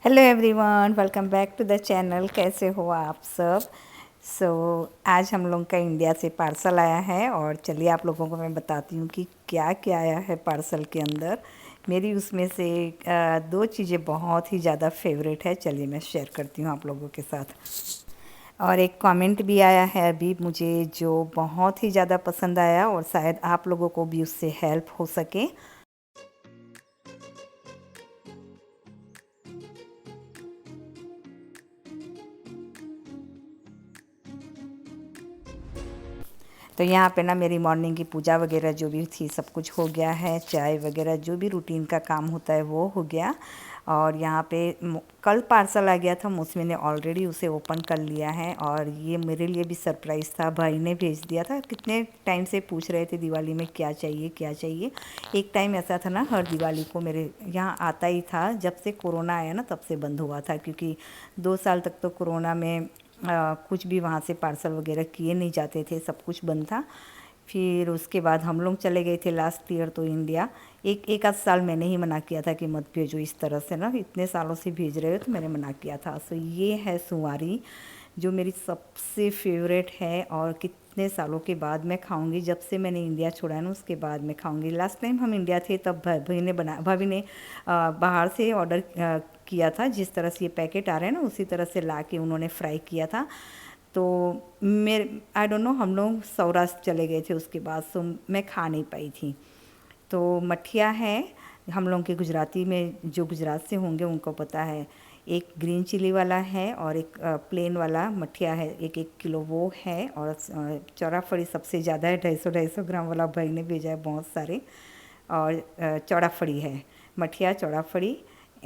Hello everyone, welcome back to the channel. कैसे हो आप सब? आज हम लोग का इंडिया से पार्सल आया है और चलिए आप लोगों को मैं बताती हूँ कि क्या क्या आया है पार्सल के अंदर। मेरी उसमें से दो चीज़ें बहुत ही ज़्यादा फेवरेट है, चलिए मैं शेयर करती हूँ आप लोगों के साथ। और एक कमेंट भी आया है अभी मुझे जो बहुत ही ज़्यादा पसंद आया और शायद आप लोगों को भी उससे हेल्प हो सके। तो यहाँ पे ना मेरी मॉर्निंग की पूजा वगैरह जो भी थी सब कुछ हो गया है, चाय वगैरह जो भी रूटीन का काम होता है वो हो गया। और यहाँ पे कल पार्सल आ गया था, मौसमी ने ऑलरेडी उसे ओपन कर लिया है और ये मेरे लिए भी सरप्राइज़ था। भाई ने भेज दिया था, कितने टाइम से पूछ रहे थे दिवाली में क्या चाहिए क्या चाहिए। एक टाइम ऐसा था ना, हर दिवाली को मेरे यहाँ आता ही था। जब से कोरोना आया ना तब से बंद हुआ था, क्योंकि 2 साल तक तो कोरोना में कुछ भी वहाँ से पार्सल वगैरह किए नहीं जाते थे, सब कुछ बंद था। फिर उसके बाद हम लोग चले गए थे लास्ट ईयर तो इंडिया। एक आध साल मैंने ही मना किया था कि मत भेजो इस तरह से ना, इतने सालों से भेज रहे हो, तो मैंने मना किया था। सो ये है सुवारी जो मेरी सबसे फेवरेट है और कितने सालों के बाद मैं खाऊंगी। जब से मैंने इंडिया छोड़ा है ना उसके बाद मैं खाऊंगी। लास्ट टाइम हम इंडिया थे तब भाभी ने बाहर से ऑर्डर किया था। जिस तरह से ये पैकेट आ रहे हैं ना उसी तरह से ला के उन्होंने फ्राई किया था। तो मेरे आई डोंट नो, हम लोग सौराष्ट्र चले गए थे उसके बाद, सो मैं खा नहीं पाई थी। तो मठिया है, हम लोग के गुजराती में जो गुजरात से होंगे उनको पता है। एक ग्रीन चिली वाला है और एक प्लेन वाला मठिया है, एक एक किलो वो है। और चौड़ा फड़ी सबसे ज़्यादा है, 250-250 ग्राम वाला भाई ने भेजा है बहुत सारे। और चौड़ा फड़ी है, मठिया चौड़ा फड़ी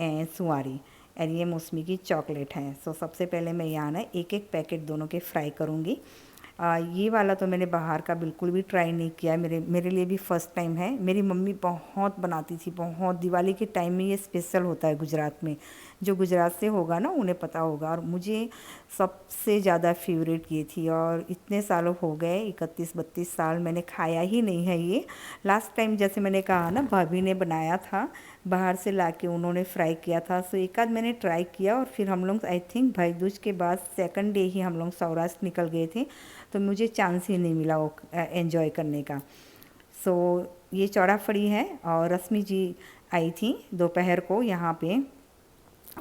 सुआरी। और ये मौसमी की चॉकलेट है। सो सबसे पहले मैं यहाँ ना एक एक पैकेट दोनों के फ्राई करूँगी। ये वाला तो मैंने बाहर का बिल्कुल भी ट्राई नहीं किया, मेरे लिए भी फ़र्स्ट टाइम है। मेरी मम्मी बहुत बनाती थी, बहुत। दिवाली के टाइम में ये स्पेशल होता है गुजरात में। जो गुजरात से होगा ना उन्हें पता होगा। और मुझे सबसे ज़्यादा फेवरेट ये थी और इतने सालों हो गए, 31-32 साल मैंने खाया ही नहीं है ये। लास्ट टाइम जैसे मैंने कहा ना, भाभी ने बनाया था बाहर से लाके, उन्होंने फ्राई किया था। सो एक आध मैंने ट्राई किया और फिर हम लोग आई थिंक भाई दूज के बाद सेकंड डे ही हम लोग सौराष्ट्र निकल गए थे, तो मुझे चांस ही नहीं मिला वो एंजॉय करने का। सो ये चौड़ा फड़ी है और रश्मि जी आई थी दोपहर को यहाँ पे।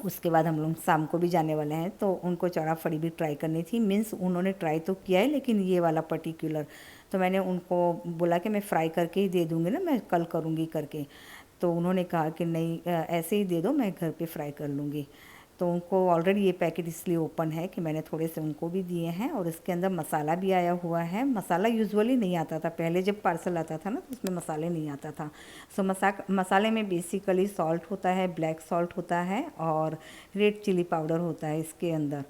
उसके बाद हम लोग शाम को भी जाने वाले हैं, तो उनको चौड़ा फड़ी भी ट्राई करनी थी। मीन्स उन्होंने ट्राई तो किया है लेकिन ये वाला पर्टिकुलर, तो मैंने उनको बोला कि मैं फ्राई करके ही दे दूँगी ना, मैं कल करूँगी करके। तो उन्होंने कहा कि नहीं, ऐसे ही दे दो, मैं घर पे फ्राई कर लूँगी। तो उनको ऑलरेडी ये पैकेट इसलिए ओपन है कि मैंने थोड़े से उनको भी दिए हैं। और इसके अंदर मसाला भी आया हुआ है। मसाला यूजुअली नहीं आता था पहले, जब पार्सल आता था ना तो उसमें मसाले नहीं आता था। सो मसाले में बेसिकली सॉल्ट होता है, ब्लैक सॉल्ट होता है और रेड चिली पाउडर होता है इसके अंदर।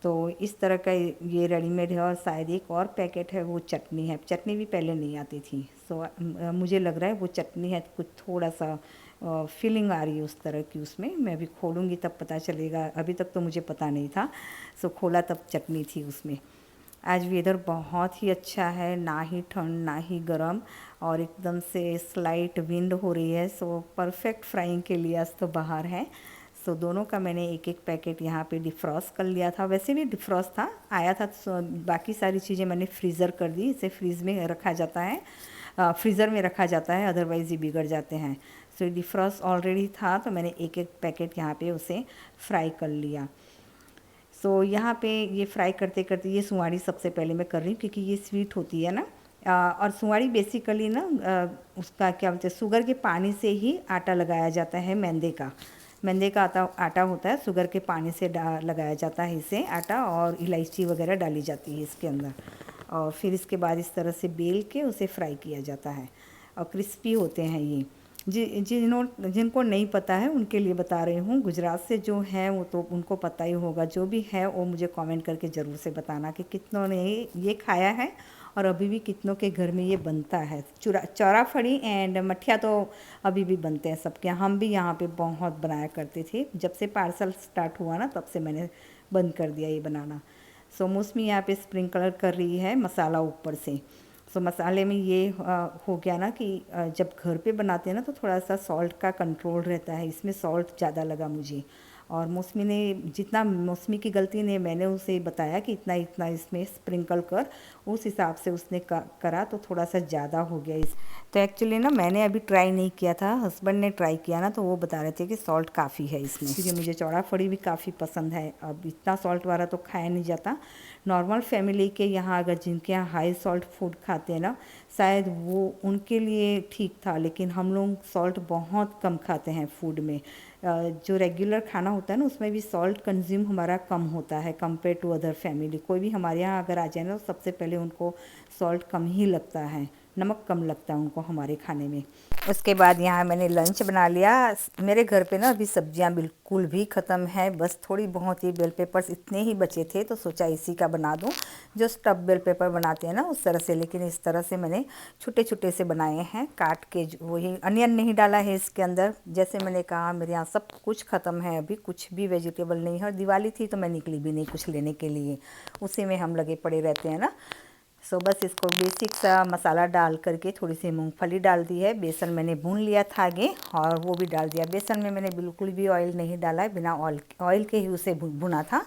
तो इस तरह का ये रेडीमेड है। और शायद एक और पैकेट है, वो चटनी है। चटनी भी पहले नहीं आती थी। सो मुझे लग रहा है वो चटनी है, कुछ थोड़ा सा फीलिंग आ रही है उस तरह की उसमें। मैं अभी खोलूँगी तब पता चलेगा, अभी तक तो मुझे पता नहीं था। सो खोला तब चटनी थी उसमें। आज वेदर बहुत ही अच्छा है, ना ही ठंड ना ही गर्म, और एकदम से स्लाइट विंड हो रही है। सो परफेक्ट फ्राइंग के लिए आज तो बाहर है। सो दोनों का मैंने एक एक पैकेट यहाँ पे डिफ्रॉस्ट कर लिया था। वैसे भी डिफ्रॉस्ट था आया था, तो बाकी सारी चीज़ें मैंने फ्रीज़र कर दी। इसे फ्रीज़ में रखा जाता है, फ्रीज़र में रखा जाता है, अदरवाइज़ ये बिगड़ जाते हैं। सो डिफ्रॉस्ट ऑलरेडी था तो मैंने एक एक पैकेट यहाँ पे उसे फ्राई कर लिया। सो यहाँ पे ये फ्राई करते करते, ये सुंवाड़ी सबसे पहले मैं कर रही हूँ क्योंकि ये स्वीट होती है ना। और सुंवाड़ी बेसिकली ना उसका क्या बोलते हैं, शुगर के पानी से ही आटा लगाया जाता है। मैदे का आटा आटा होता है, शुगर के पानी से लगाया जाता है इसे आटा, और इलायची वगैरह डाली जाती है इसके अंदर। और फिर इसके बाद इस तरह से बेल के उसे फ्राई किया जाता है और क्रिस्पी होते हैं ये। जिनको नहीं पता है उनके लिए बता रही हूँ। गुजरात से जो है वो तो उनको पता ही होगा, जो भी है वो मुझे कमेंट करके ज़रूर से बताना कि कितनों ने ये खाया है और अभी भी कितनों के घर में ये बनता है। चौरा फड़ी एंड मठिया तो अभी भी बनते हैं सबके यहाँ। हम भी यहाँ पे बहुत बनाया करते थे, जब से पार्सल स्टार्ट हुआ ना तब से मैंने बंद कर दिया ये बनाना। सो मौसमी यहाँ पे स्प्रिंकलर कर रही है मसाला ऊपर से। सो मसाले में ये हो गया ना कि जब घर पे बनाते हैं ना तो थोड़ा सा सॉल्ट का कंट्रोल रहता है, इसमें सॉल्ट ज़्यादा लगा मुझे। और मौसमी ने जितना मौसमी की गलती ने मैंने उसे बताया कि इतना इतना इसमें स्प्रिंकल कर, उस हिसाब से उसने करा तो थोड़ा सा ज़्यादा हो गया इस। तो एक्चुअली ना मैंने अभी ट्राई नहीं किया था, हस्बैंड ने ट्राई किया ना, तो वो बता रहे थे कि सॉल्ट काफ़ी है इसमें, क्योंकि मुझे चौड़ा फड़ी भी काफ़ी पसंद है। अब इतना सॉल्ट वाला तो खाया नहीं जाता। नॉर्मल फैमिली के यहाँ अगर जिनके यहाँ हाई सॉल्ट फूड खाते हैं ना, शायद वो उनके लिए ठीक था, लेकिन हम लोग सॉल्ट बहुत कम खाते हैं फूड में। जो रेगुलर खाना होता है ना, उसमें भी सॉल्ट कंज्यूम हमारा कम होता है कंपेयर टू अदर फैमिली। कोई भी हमारे यहाँ अगर आ जाए ना, तो सबसे पहले उनको सॉल्ट कम ही लगता है, नमक कम लगता है उनको हमारे खाने में। उसके बाद यहाँ मैंने लंच बना लिया। मेरे घर पे ना अभी सब्जियाँ बिल्कुल भी ख़त्म है, बस थोड़ी बहुत ही बेल पेपर्स इतने ही बचे थे, तो सोचा इसी का बना दूँ, जो स्टफ बेल पेपर बनाते हैं ना उस तरह से। लेकिन इस तरह से मैंने छोटे छोटे से बनाए हैं काट के। वही अनियन नहीं डाला है इसके अंदर। जैसे मैंने कहा मेरे यहाँ सब कुछ ख़त्म है, अभी कुछ भी वेजिटेबल नहीं है, और दिवाली थी तो मैं निकली भी नहीं कुछ लेने के लिए, उसी में हम लगे पड़े रहते हैं ना। सो बस इसको बेसिक सा मसाला डाल करके थोड़ी सी मूंगफली डाल दी है, बेसन मैंने भून लिया था आगे और वो भी डाल दिया। बेसन में मैंने बिल्कुल भी ऑयल नहीं डाला है, बिना ऑयल के ही उसे भुना था।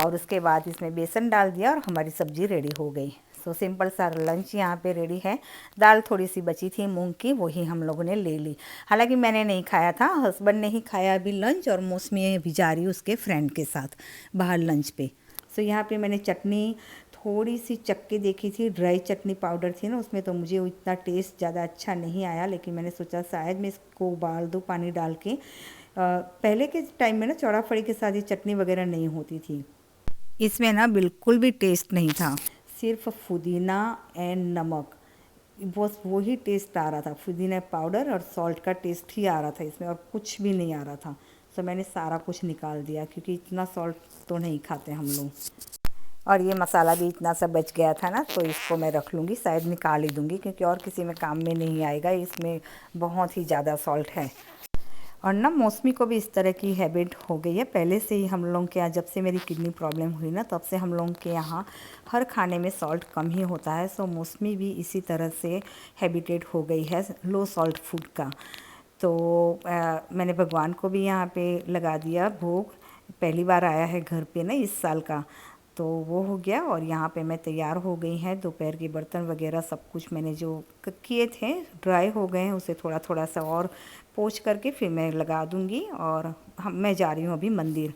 और उसके बाद इसमें बेसन डाल दिया और हमारी सब्ज़ी रेडी हो गई। सो सिंपल सा लंच यहाँ पे रेडी है। दाल थोड़ी सी बची थी मूंग की, वही हम लोगों ने ले ली। हालांकि मैंने नहीं खाया था, हस्बैंड ने ही खाया अभी लंच, और मौसमी भी जा रही उसके फ्रेंड के साथ बाहर लंच पे। सो यहाँ पे मैंने चटनी थोड़ी सी चख के देखी थी, ड्राई चटनी पाउडर थी ना उसमें, तो मुझे इतना टेस्ट ज़्यादा अच्छा नहीं आया। लेकिन मैंने सोचा शायद मैं इसको उबाल दूँ पानी डाल के। पहले के टाइम में ना चौड़ा फड़ी के साथ ये चटनी वगैरह नहीं होती थी, इसमें ना बिल्कुल भी टेस्ट नहीं था, सिर्फ पुदीना एंड नमक, बस वही टेस्ट आ रहा था। पुदीना पाउडर और सॉल्ट का टेस्ट ही आ रहा था इसमें, और कुछ भी नहीं आ रहा था। तो मैंने सारा कुछ निकाल दिया, क्योंकि इतना सॉल्ट तो नहीं खाते हम लोग। और ये मसाला भी इतना सा बच गया था ना, तो इसको मैं रख लूँगी, शायद निकाल ही दूँगी, क्योंकि और किसी में काम में नहीं आएगा, इसमें बहुत ही ज़्यादा सॉल्ट है। और ना मौसमी को भी इस तरह की हैबिट हो गई है पहले से ही। हम लोग के यहाँ जब से मेरी किडनी प्रॉब्लम हुई ना, तब से हम लोग के यहाँ हर खाने में सॉल्ट कम ही होता है। सो मौसमी भी इसी तरह से हैबिटेड हो गई है लो सॉल्ट फूड का। तो मैंने भगवान को भी यहाँ पे लगा दिया भोग, पहली बार आया है घर पे ना इस साल का, तो वो हो गया। और यहाँ पे मैं तैयार हो गई हैं, दोपहर के बर्तन वगैरह सब कुछ मैंने जो किए थे ड्राई हो गए हैं, उसे थोड़ा थोड़ा सा और पोंछ करके फिर मैं लगा दूँगी। और मैं जा रही हूँ अभी मंदिर।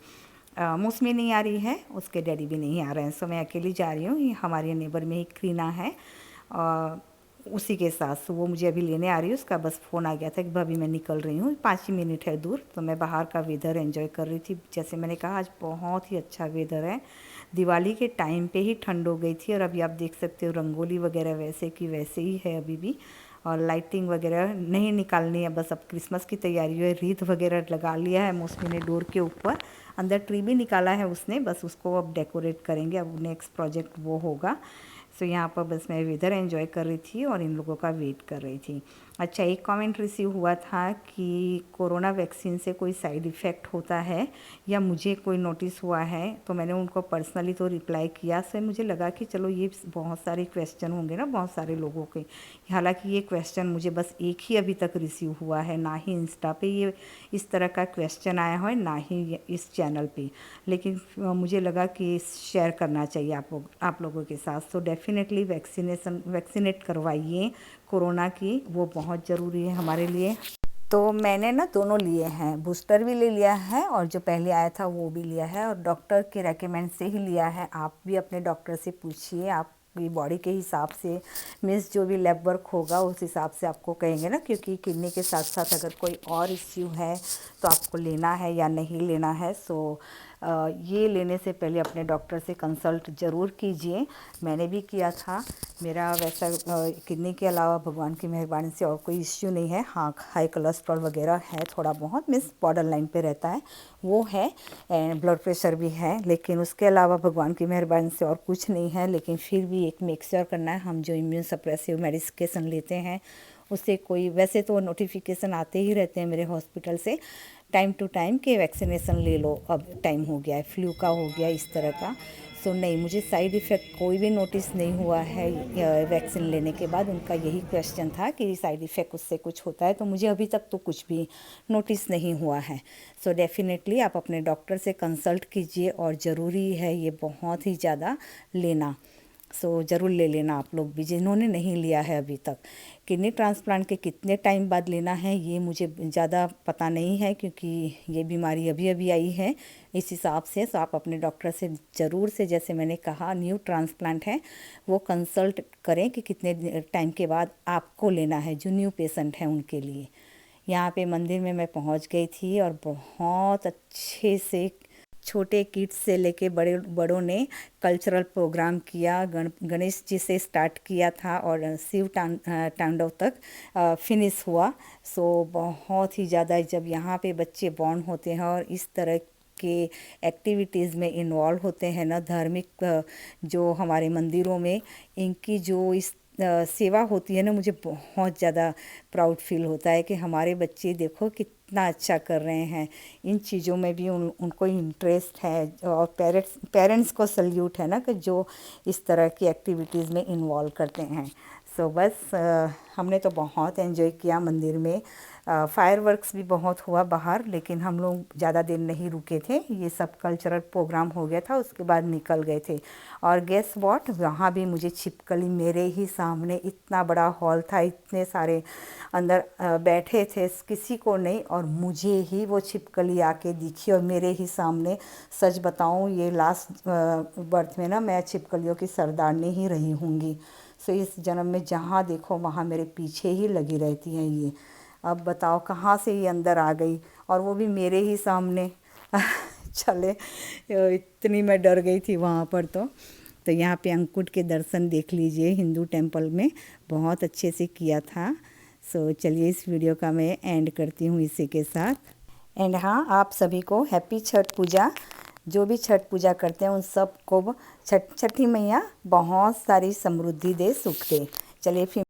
मौसमी नहीं आ रही है, उसके डैडी भी नहीं आ रहे हैं, सो मैं अकेली जा रही हूँ। हमारे नेबर में एक क्रीना है, उसी के साथ। तो वो मुझे अभी लेने आ रही है, उसका बस फ़ोन आ गया था कि भाभी मैं निकल रही हूँ, 5 ही मिनट है दूर। तो मैं बाहर का वेदर एंजॉय कर रही थी। जैसे मैंने कहा आज बहुत ही अच्छा वेदर है, दिवाली के टाइम पे ही ठंड हो गई थी, और अभी आप देख सकते हो रंगोली वगैरह वैसे की वैसे ही है अभी भी। और लाइटिंग वगैरह नहीं निकालनी है, बस अब क्रिसमस की तैयारी है। रीत वगैरह लगा लिया है मौसमी ने डोर के ऊपर, अंदर ट्री भी निकाला है उसने, बस उसको अब डेकोरेट करेंगे। अब नेक्स्ट प्रोजेक्ट वो होगा। सो यहाँ पर बस मैं वेदर एंजॉय कर रही थी और इन लोगों का वेट कर रही थी। अच्छा, एक कमेंट रिसीव हुआ था कि कोरोना वैक्सीन से कोई साइड इफ़ेक्ट होता है या मुझे कोई नोटिस हुआ है, तो मैंने उनको पर्सनली तो रिप्लाई किया। से मुझे लगा कि चलो ये बहुत सारे क्वेश्चन होंगे ना बहुत सारे लोगों के। हालांकि ये क्वेश्चन मुझे बस एक ही अभी तक रिसीव हुआ है, ना ही इंस्टा पे ये इस तरह का क्वेश्चन आया है, ना ही इस चैनल पे। लेकिन मुझे लगा कि शेयर करना चाहिए आप लोगों के साथ। तो डेफिनेटली वैक्सीनेट करवाइए कोरोना की, वो बहुत ज़रूरी है हमारे लिए। तो मैंने ना दोनों लिए हैं, बूस्टर भी ले लिया है और जो पहले आया था वो भी लिया है, और डॉक्टर के रेकमेंड से ही लिया है। आप भी अपने डॉक्टर से पूछिए, आपकी बॉडी के हिसाब से, मीन्स जो भी लैब वर्क होगा उस हिसाब से आपको कहेंगे ना, क्योंकि किडनी के साथ साथ अगर कोई और इश्यू है तो आपको लेना है या नहीं लेना है। सो ये लेने से पहले अपने डॉक्टर से कंसल्ट ज़रूर कीजिए। मैंने भी किया था, मेरा वैसा किडनी के अलावा भगवान की मेहरबानी से और कोई इश्यू नहीं है। हाँ, हाई कोलेस्ट्रॉल वगैरह है थोड़ा बहुत, मीन्स बॉर्डर लाइन पे रहता है वो है, एंड ब्लड प्रेशर भी है, लेकिन उसके अलावा भगवान की मेहरबानी से और कुछ नहीं है। लेकिन फिर भी एक मेक श्योर करना है, हम जो इम्यून सप्रेसिव मेडिकेशन लेते हैं उससे कोई, वैसे तो नोटिफिकेशन आते ही रहते हैं मेरे हॉस्पिटल से टाइम टू टाइम कि वैक्सीनेशन ले लो, अब टाइम हो गया है, फ्लू का हो गया इस तरह का। सो नहीं, मुझे साइड इफ़ेक्ट कोई भी नोटिस नहीं हुआ है वैक्सीन लेने के बाद। उनका यही क्वेश्चन था कि साइड इफ़ेक्ट उससे कुछ होता है, तो मुझे अभी तक तो कुछ भी नोटिस नहीं हुआ है। सो डेफ़िनेटली आप अपने डॉक्टर से कंसल्ट कीजिए, और ज़रूरी है ये बहुत ही ज़्यादा लेना। सो ज़रूर ले लेना आप लोग भी, जिन्होंने नहीं लिया है अभी तक। किडनी ट्रांसप्लांट के कितने टाइम बाद लेना है ये मुझे ज़्यादा पता नहीं है, क्योंकि ये बीमारी अभी अभी आई है इस हिसाब से। तो आप अपने डॉक्टर से ज़रूर से, जैसे मैंने कहा न्यू ट्रांसप्लांट है, वो कंसल्ट करें कि कितने टाइम के बाद आपको लेना है, जो न्यू पेशेंट हैं उनके लिए। यहाँ पे मंदिर में मैं पहुँच गई थी, और बहुत अच्छे से छोटे किड्स से लेके बड़ों ने कल्चरल प्रोग्राम किया। गणेश जी से स्टार्ट किया था और शिव तांडव तक फिनिश हुआ। सो बहुत ही ज़्यादा, जब यहाँ पे बच्चे बॉर्न होते हैं और इस तरह के एक्टिविटीज़ में इन्वॉल्व होते हैं ना, धार्मिक जो हमारे मंदिरों में इनकी जो इस सेवा होती है ना, मुझे बहुत ज़्यादा प्राउड फील होता है कि हमारे बच्चे देखो कितना अच्छा कर रहे हैं। इन चीज़ों में भी उनको इंटरेस्ट है, और पेरेंट्स को सल्यूट है ना, कि जो इस तरह की एक्टिविटीज़ में इन्वॉल्व करते हैं। सो बस हमने तो बहुत एंजॉय किया मंदिर में। फायरवर्क्स भी बहुत हुआ बाहर, लेकिन हम लोग ज़्यादा देर नहीं रुके थे। ये सब कल्चरल प्रोग्राम हो गया था, उसके बाद निकल गए थे। और गेस व्हाट, वहाँ भी मुझे छिपकली मेरे ही सामने, इतना बड़ा हॉल था, इतने सारे अंदर बैठे थे, किसी को नहीं, और मुझे ही वो छिपकली आके दिखी, और मेरे ही सामने। सच बताऊँ, ये लास्ट बर्थ में ना मैं छिपकलियों की सरदारनी ही रही होंगी। सो इस जन्म में जहाँ देखो वहाँ मेरे पीछे ही लगी रहती हैं ये। अब बताओ कहाँ से ये अंदर आ गई, और वो भी मेरे ही सामने। चले, इतनी मैं डर गई थी वहाँ पर। तो यहाँ पे अंकुट के दर्शन देख लीजिए, हिंदू टेम्पल में बहुत अच्छे से किया था। सो चलिए, इस वीडियो का मैं एंड करती हूँ इसी के साथ। एंड हाँ, आप सभी को हैप्पी छठ पूजा। जो भी छठ पूजा करते हैं उन सब को छठी मैया बहुत सारी समृद्धि दे, सुख दे। चलिए फिर